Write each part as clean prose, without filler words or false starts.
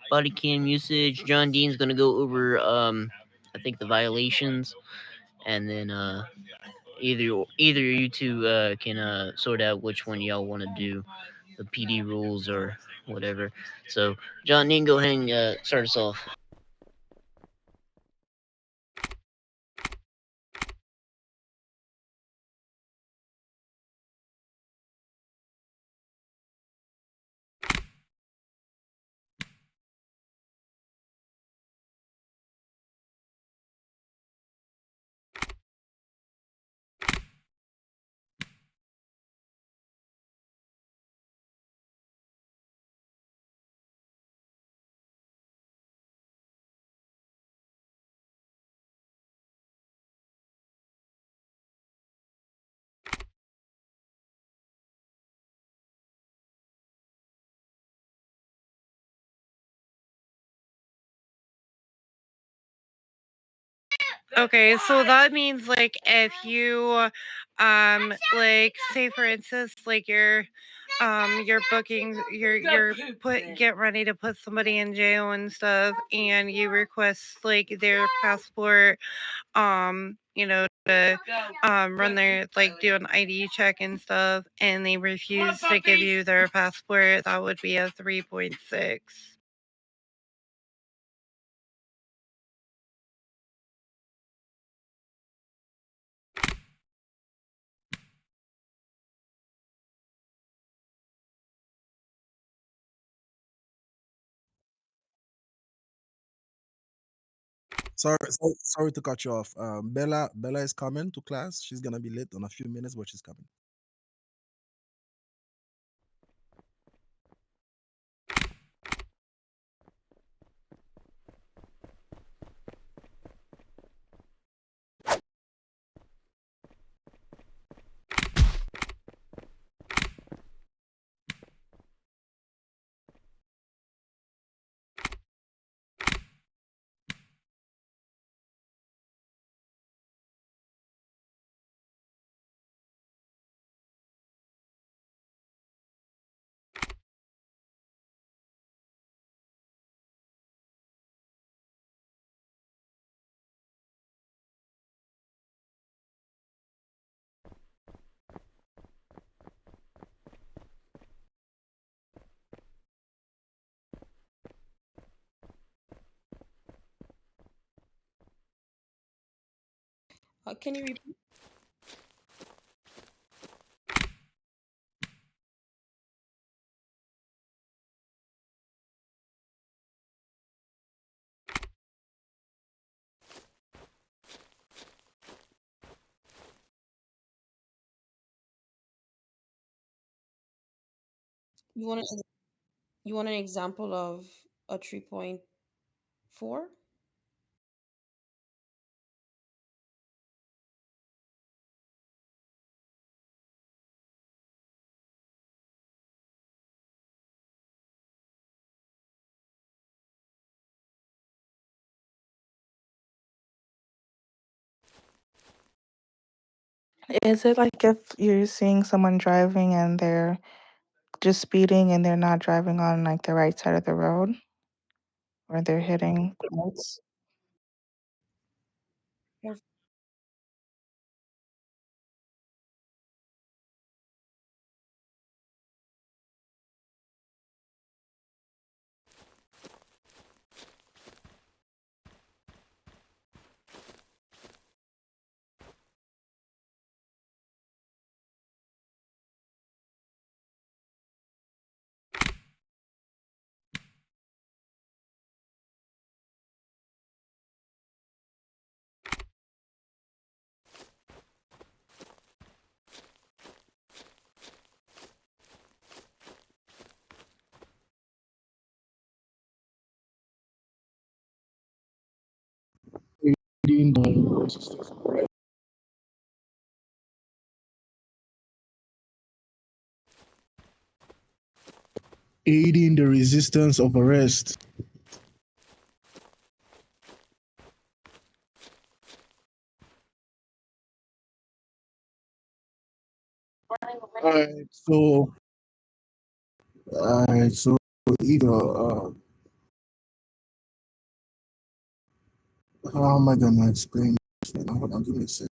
body cam usage. John Dean's gonna go over I think the violations, and then either you two can sort out which one y'all want to do, the PD rules or whatever. So John Dean, go ahead and start us off. Okay, so that means like if you like say for instance like you're booking you're get ready to put somebody in jail and stuff, and you request like their passport, to run their like do an ID check and stuff, and they refuse to give you their passport, that would be a 3.6. Sorry to cut you off. Bella is coming to class. She's gonna be late on a few minutes, but she's coming. Can you repeat? You want you want an example of a 3.4? Is it like if you're seeing someone driving and they're just speeding and they're not driving on like the right side of the road, or they're hitting lights? Aiding the resistance of arrest. Alright, so either How am I gonna explain this? Hold on, give me a sec.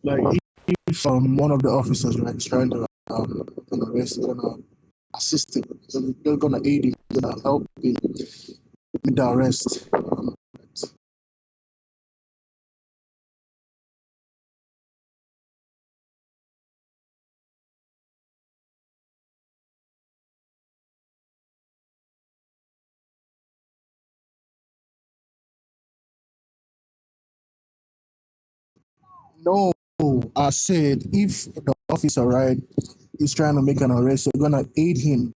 Like if one of the officers right is trying to arrest, gonna assist him, so they're gonna aid him, gonna help him with the arrest. No, I said if the officer right is trying to make an arrest, so you're gonna aid him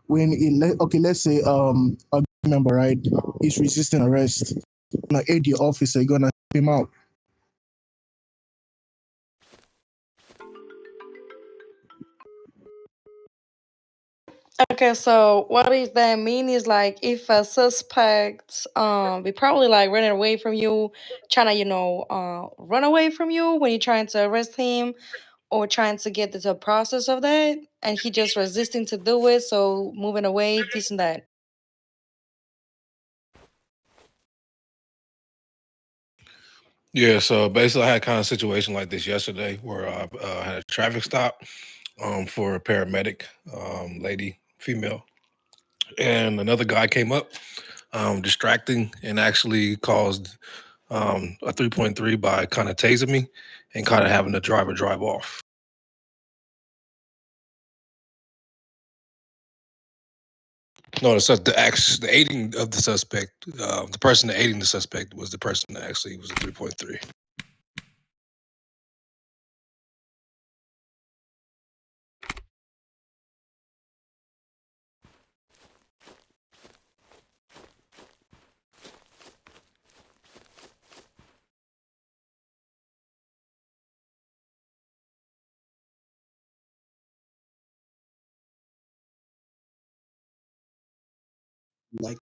when okay, let's say a gang member right is resisting arrest. You're gonna aid the officer, you're gonna help him out. Okay, so what does that mean is like if a suspect be probably like running away from you, trying to, run away from you when you're trying to arrest him or trying to get the process of that and he just resisting to do it, so moving away, this and that. Yeah, so basically, I had kind of situation like this yesterday where I had a traffic stop for a paramedic, lady, female, and another guy came up, distracting, and actually caused a 3.3 by kind of tasing me and kind of having the driver drive off. No, the aiding of the suspect, the person aiding the suspect was the person that actually was a 3.3. Like,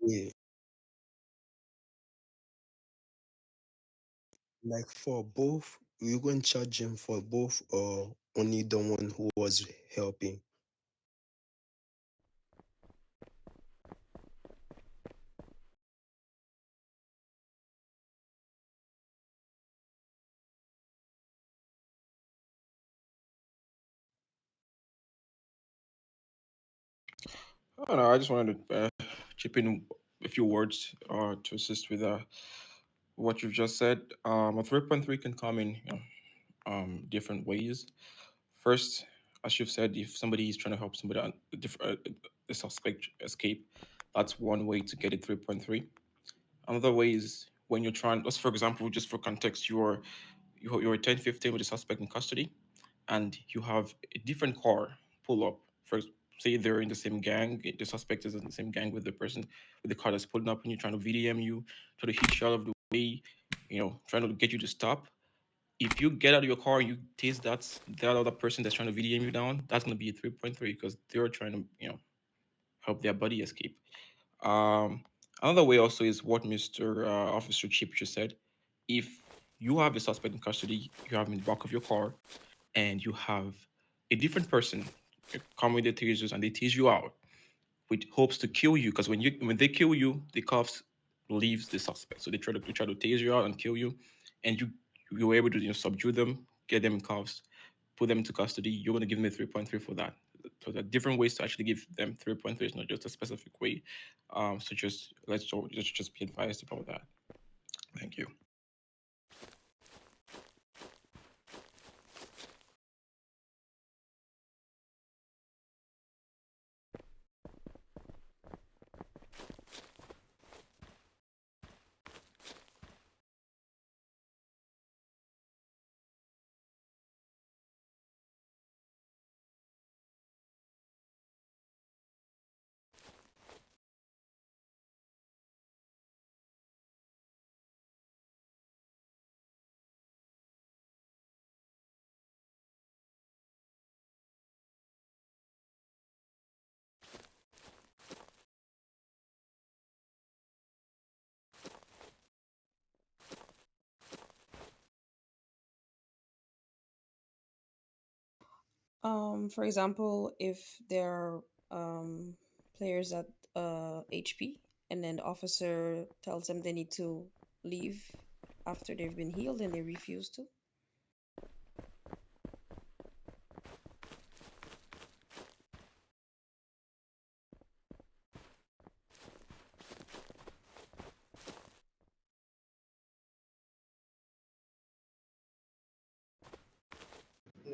yeah, like for both, you going to charge him for both or only the one who was helping? I don't know. I just wanted to chip in a few words to assist with what you've just said. A 3.3 can come in different ways. First, as you've said, if somebody is trying to help somebody, a suspect escape, that's one way to get a 3.3. Another way is when you're trying, let's for example, just for context, you're 10-15 with the suspect in custody and you have a different car pull up. First, say they're in the same gang, the suspect is in the same gang with the person with the car that's pulling up and you're trying to VDM you, try to hit you out of the way, trying to get you to stop. If you get out of your car and you taste that other person that's trying to VDM you down, that's gonna be a 3.3 because they're trying to, help their buddy escape. Um, Another way also is what Mr. Officer Chip just said. If you have a suspect in custody, you have him in the back of your car, and you have a different person come with the tasers and they tease you out with hopes to kill you. Because when they kill you, the cops leaves the suspect. So they try to tase you out and kill you, and you were able to subdue them, get them in cuffs, put them into custody. You're going to give them a 3.3 for that. So there are different ways to actually give them 3.3. It's not just a specific way. So let's just be advised about that. Thank you. For example, if there are players at HP and then the officer tells them they need to leave after they've been healed and they refuse to.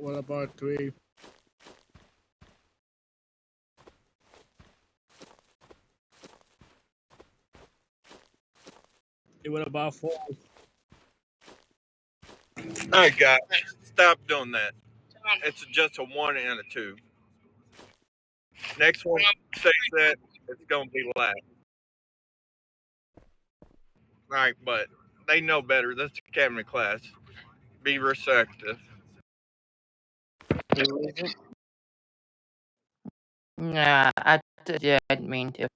What about three? What about four? All right, guys, stop doing that. It's just a one and a two. Next one says that it's gonna be last. All right, but they know better. That's academy class. Be respectful. Who is it? Nah, yeah, I didn't mean to.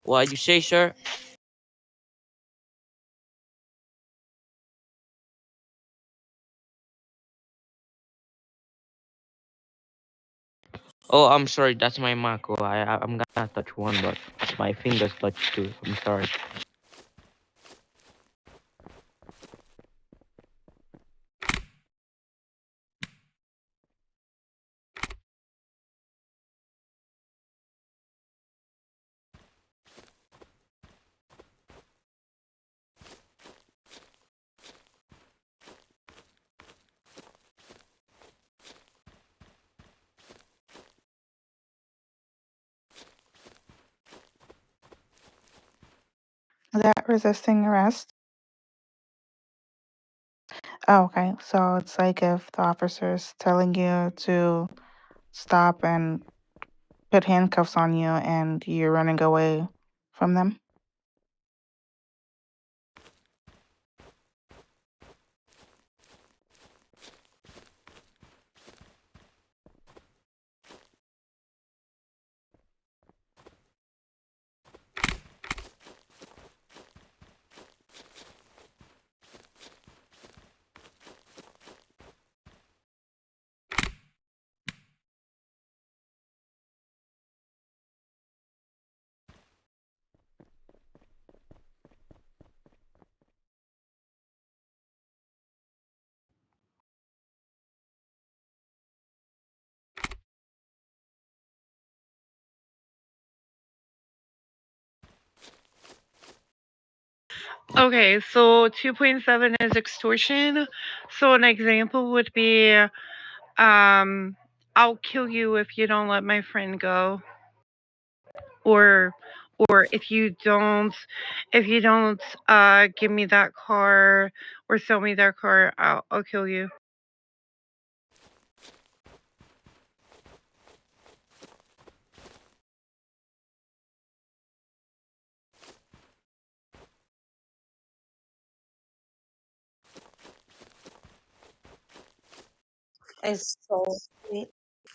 What'd you say, sir? Oh, I'm sorry. That's my Mako. I'm gonna touch one, but my fingers touch two. I'm sorry. Is that resisting arrest? Oh, okay. So it's like if the officer's telling you to stop and put handcuffs on you and you're running away from them. Okay, so 2.7 is extortion. So an example would be I'll kill you if you don't let my friend go. Or if you don't give me that car or sell me that car, I'll kill you. It's so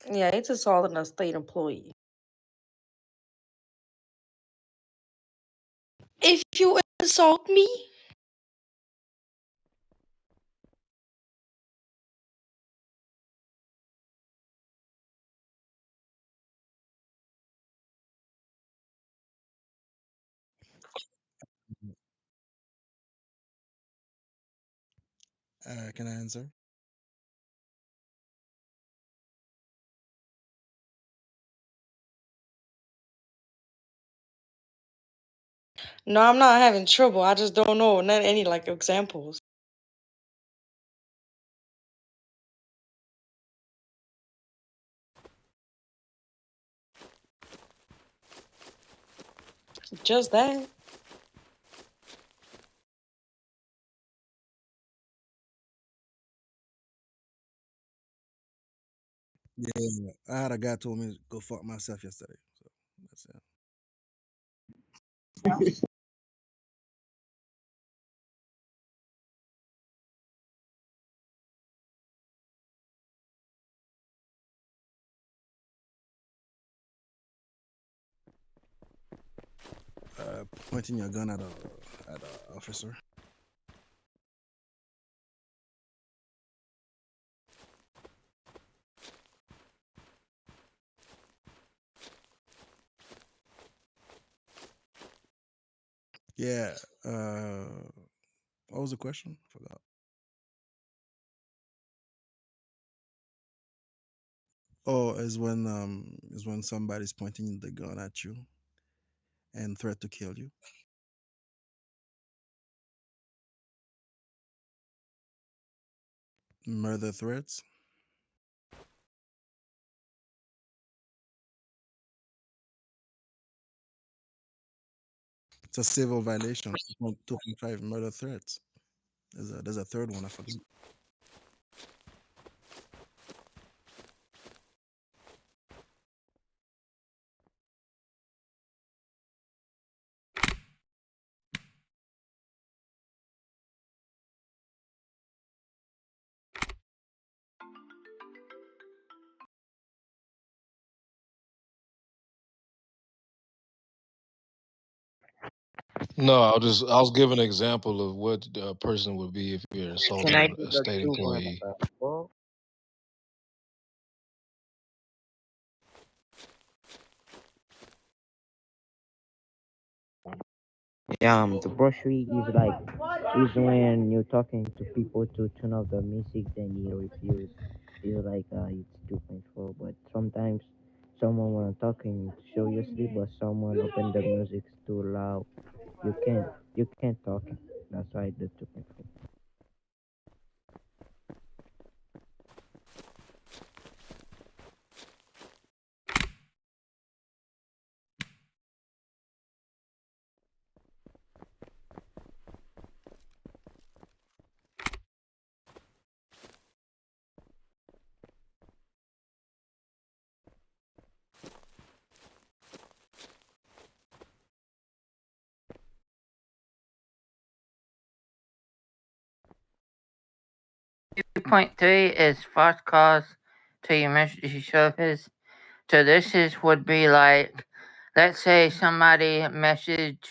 yeah, it's assaulting a state employee. If you assault me, Can I answer? no, I'm not having trouble. I just don't know not any like examples. Just that. Yeah, I had a guy told me to go fuck myself yesterday. So that's it. pointing your gun at a officer. Yeah. What was the question? Forgot. Oh, is when somebody's pointing the gun at you and threat to kill you. Murder threats. It's a civil violation. 2.5 murder threats. There's a third one. I forgot. No, I was giving an example of what a person would be if you're Can I insulting do a the state 2 employee. well? Yeah, the brushery is when you're talking to people to turn off the music, then you refuse. It's like it's 2.4, but sometimes someone wanna talking seriously, but someone open the music too loud. You can't talk. That's why the 2.4. 2.3 is fast calls to your emergency service. So would be like, let's say somebody messaged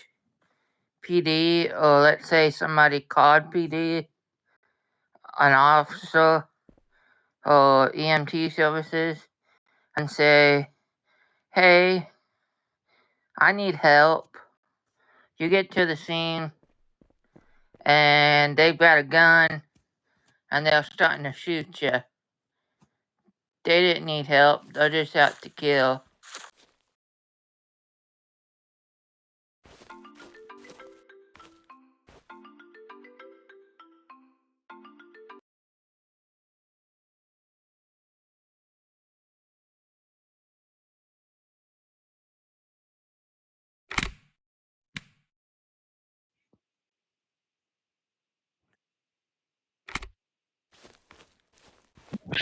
PD, or let's say somebody called PD, an officer or EMT services, and say, hey, I need help. You get to the scene and they've got a gun and they're starting to shoot you. They didn't need help, they're just out to kill.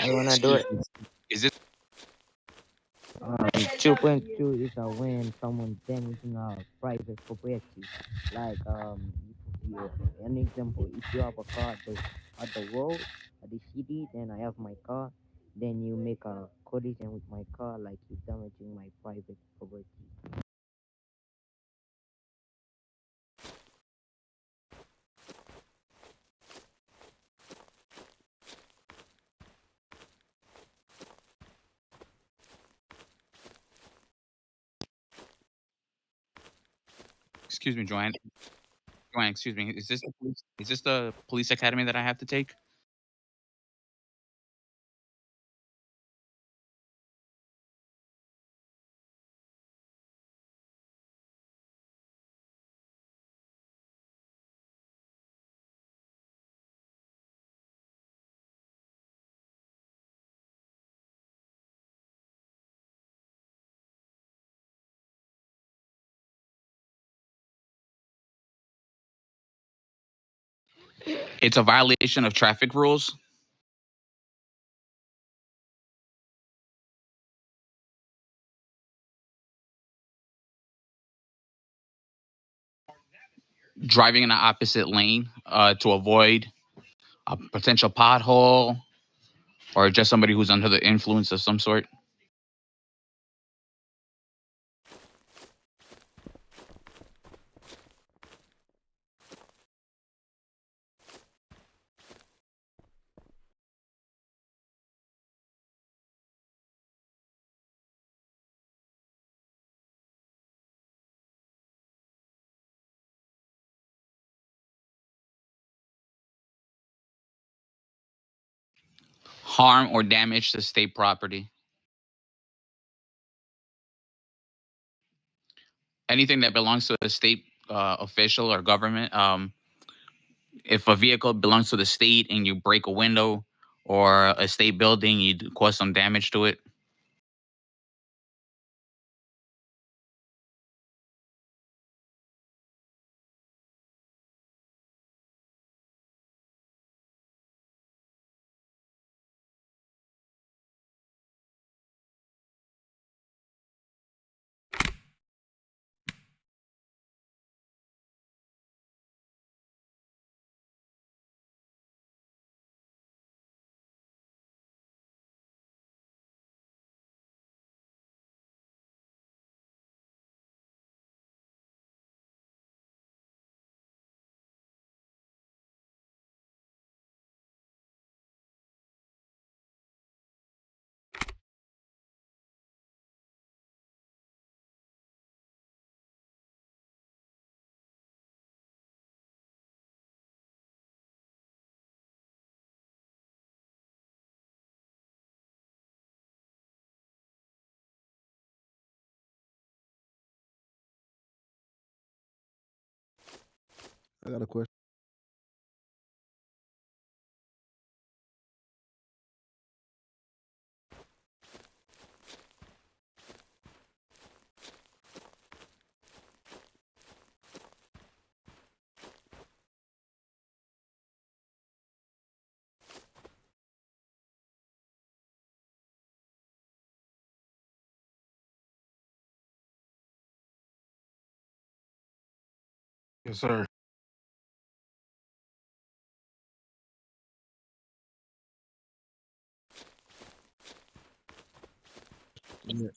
I wanna do it. Is this 2.2 is when someone damaging our private property. Like an example, if you have a car at the road, at the city, then I have my car, then you make a collision with my car, like you damaging my private property. excuse me, Joanne? Joanne, excuse me. Is this the police academy that I have to take? It's a violation of traffic rules. Driving in the opposite lane to avoid a potential pothole or just somebody who's under the influence of some sort. harm or damage to state property. Anything that belongs to a state official or government. If a vehicle belongs to the state and you break a window or a state building, you cause some damage to it. I got a question. Yes, sir. Yeah.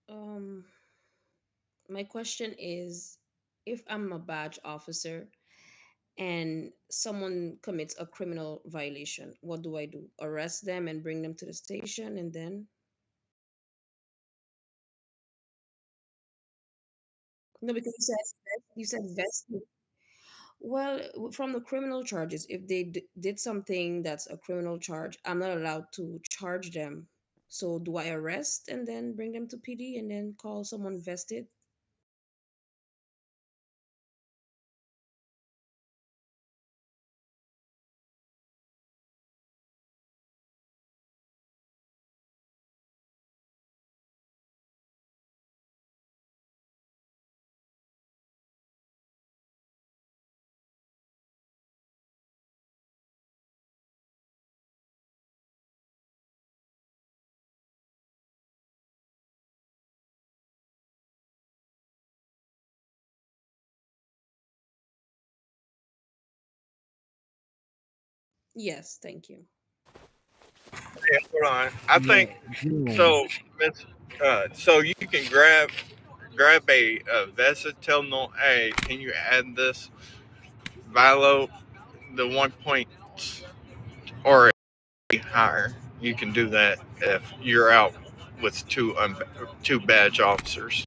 Um, my question is, if I'm a badge officer and someone commits a criminal violation, what do I do? Arrest them and bring them to the station and then? No, because you said vested. Well, from the criminal charges, if they did something that's a criminal charge, I'm not allowed to charge them. So do I arrest and then bring them to PD and then call someone vested? Yes, thank you. Yeah, hold on. I Yeah. think Jerome. so. So you can grab a Vesa, tell them, hey, can you add this Vilo, the 1 point or higher? You can do that if you're out with two badge officers.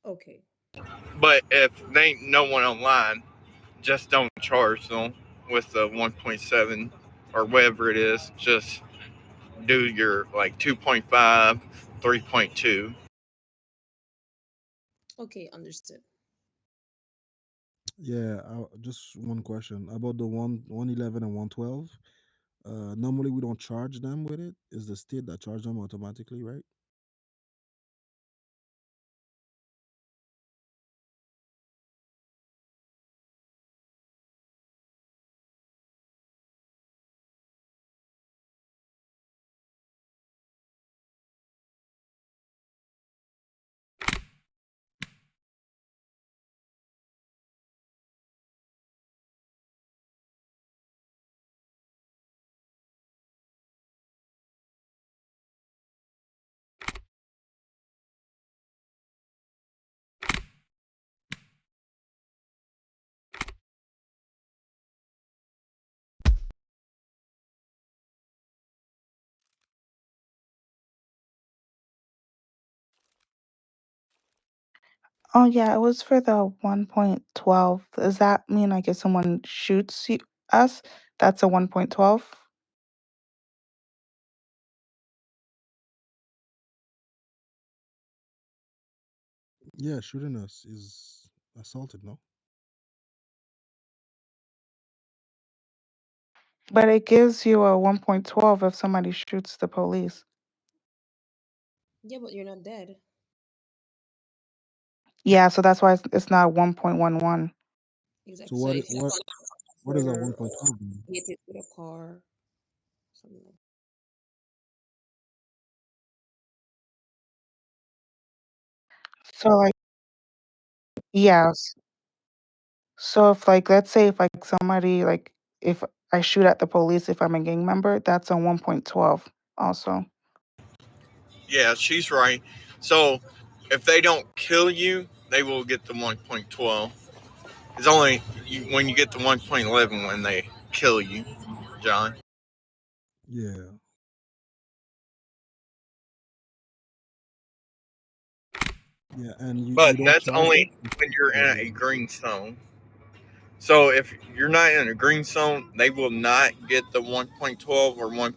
Okay. But if there ain't no one online, just don't charge them with the 1.7 or whatever it is. Just do your like 2.5, 3.2. Okay, understood. Yeah. Just one question about the 111 and 112. Normally we don't charge them with it. It's the state that charge them automatically, right? Oh yeah, it was for the 1.12. Does that mean like if someone shoots us, that's a 1.12? Yeah, shooting us is assaulted, no? But it gives you a 1.12 if somebody shoots the police. Yeah, but you're not dead. Yeah, so that's why it's not 1.11. So Exactly. So if you what is that were 1.12 mean? hit it with a car, something like So like yes. So if like let's say if like somebody like if I shoot at the police if I'm a gang member, that's a 1.12 also. Yeah, she's right. So if they don't kill you, they will get the 1.12. It's only when you get the 1.11 when they kill you, John. Yeah. Yeah, and you But don't that's charge only them? when you're Or in a green zone. So if you're not in a green zone, they will not get the 1.12 or 1.